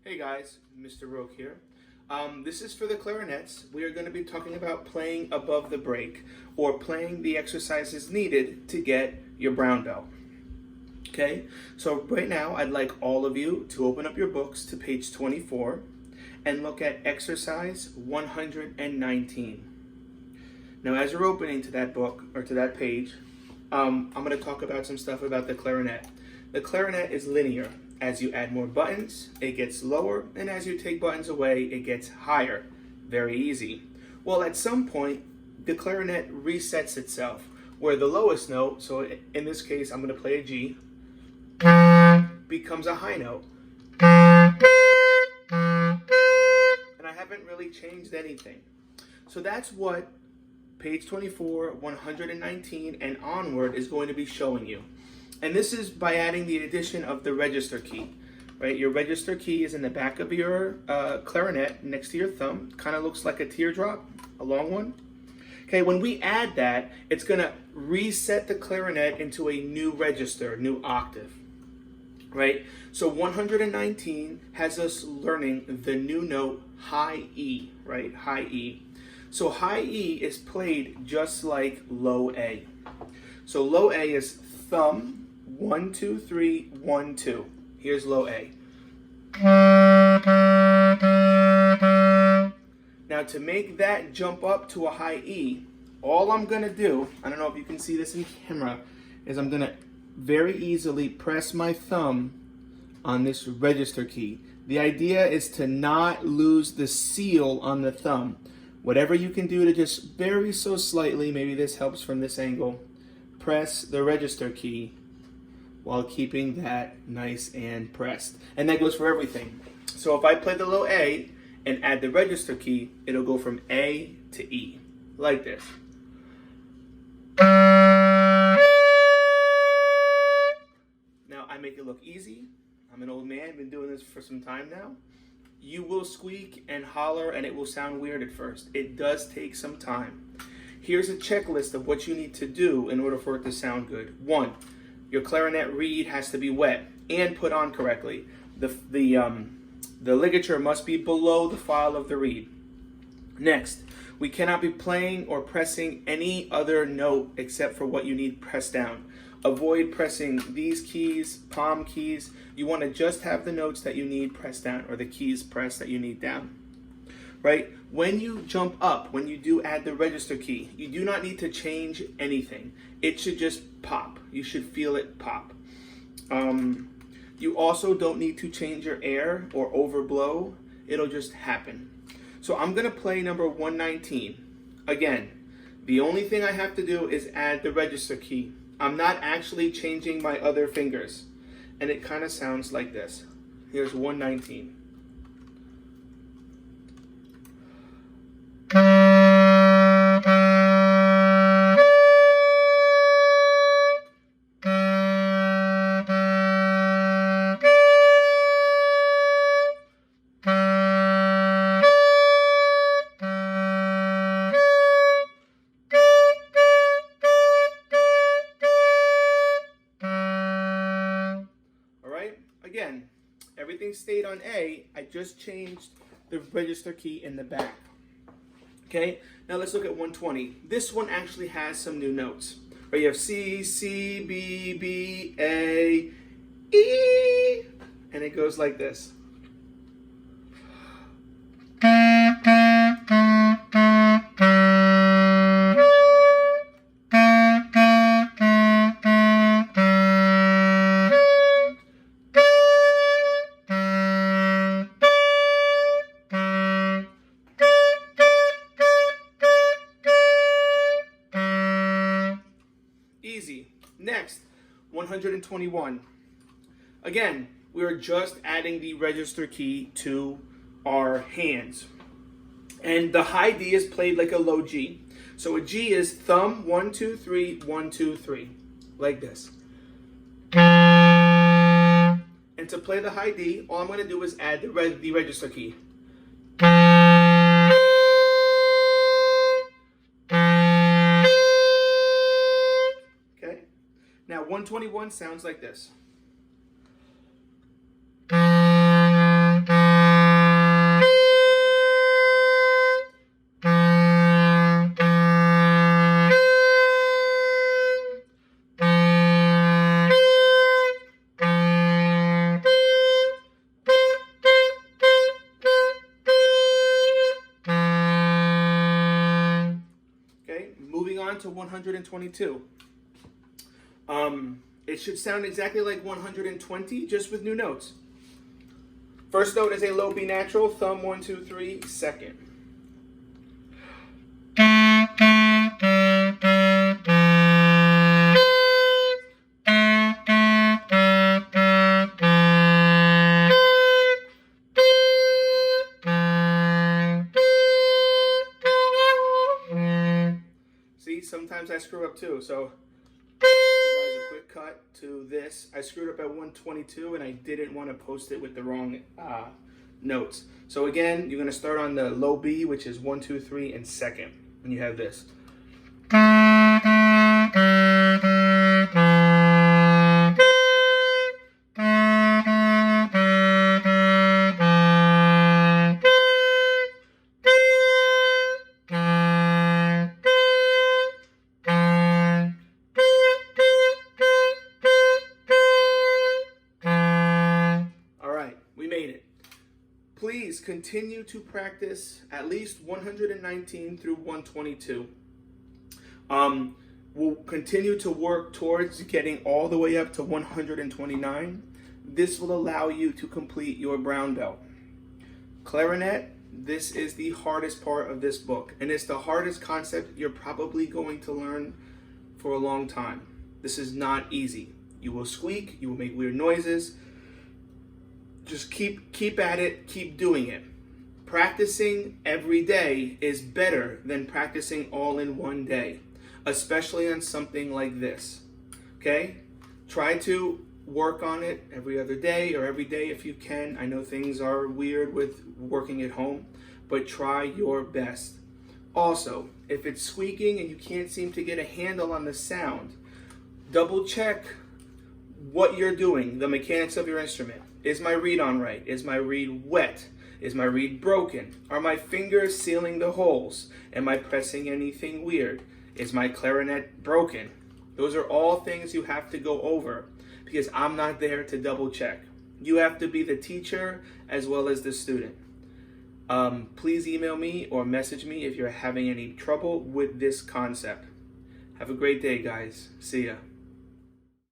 Hey guys, Mr. Roke here. This is for the clarinets. We are going to be talking about playing above the break or playing the exercises needed to get your brown belt. Okay, so right now I'd like all of you to open up your books to page 24 and look at exercise 119. Now as you're opening to that book or to that page, I'm going to talk about some stuff about the clarinet. The clarinet is linear. As you add more buttons, it gets lower, and as you take buttons away, it gets higher. Very easy. Well, at some point, the clarinet resets itself, where the lowest note, so in this case, I'm going to play a G, becomes a high note. And I haven't really changed anything. So that's what page 24, 119, and onward is going to be showing you. And this is by adding the addition of the register key, right? Your register key is in the back of your clarinet next to your thumb. Kind of looks like a teardrop, a long one. Okay, when we add that, it's going to reset the clarinet into a new register, new octave, right? So 119 has us learning the new note high E, right? High E. So high E is played just like low A. So low A is thumb, 1, 2, 3, 1, 2. Here's low A. Now to make that jump up to a high E, all I'm going to do, I don't know if you can see this in camera, is I'm going to very easily press my thumb on this register key. The idea is to not lose the seal on the thumb. Whatever you can do to just very so slightly, maybe this helps from this angle, press the register key while keeping that nice and pressed. And that goes for everything. So if I play the low A and add the register key, it'll go from A to E, like this. Now I make it look easy. I'm an old man, been doing this for some time now. You will squeak and holler and it will sound weird at first. It does take some time. Here's a checklist of what you need to do in order for it to sound good. 1, your clarinet reed has to be wet and put on correctly. The ligature must be below the file of the reed. Next, we cannot be playing or pressing any other note except for what you need pressed down. Avoid pressing these keys, palm keys. You want to just have the notes that you need pressed down, or the keys pressed that you need down. Right? When you jump up, when you do add the register key, you do not need to change anything. It should just pop. You should feel it pop. You also don't need to change your air or overblow. It'll just happen. So I'm going to play number 119. Again, the only thing I have to do is add the register key. I'm not actually changing my other fingers. And it kind of sounds like this. Here's 119. Again, everything stayed on A. I just changed the register key in the back. Okay, now let's look at 120. This one actually has some new notes. Right, you have C, C, B, B, A, E, and it goes like this. Easy. Next, 121. Again, we are just adding the register key to our hands. And the high D is played like a low G. So a G is thumb, 1, 2, 3, 1, 2, 3. Like this. And to play the high D, all I'm going to do is add the register key. Now 121 sounds like this. to 122. It should sound exactly like 120, just with new notes. First note is a low B natural, thumb 1, 2, 3, second. See, sometimes I screw up too, so a quick cut to this. I screwed up at 122 and I didn't want to post it with the wrong notes. So again, you're going to start on the low B, which is 1, 2, 3, and second. And you have this. Please continue to practice at least 119 through 122. We'll continue to work towards getting all the way up to 129. This will allow you to complete your brown belt. Clarinet, this is the hardest part of this book, and it's the hardest concept you're probably going to learn for a long time. This is not easy. You will squeak, you will make weird noises. Just keep at it, keep doing it. Practicing every day is better than practicing all in one day, especially on something like this. Okay? Try to work on it every other day or every day if you can. I know things are weird with working at home, but try your best. Also, if it's squeaking and you can't seem to get a handle on the sound, double check what you're doing, the mechanics of your instrument. Is my reed on right? Is my reed wet? Is my reed broken? Are my fingers sealing the holes? Am I pressing anything weird? Is my clarinet broken? Those are all things you have to go over because I'm not there to double check. You have to be the teacher as well as the student. Please email me or message me if you're having any trouble with this concept. Have a great day, guys. See ya.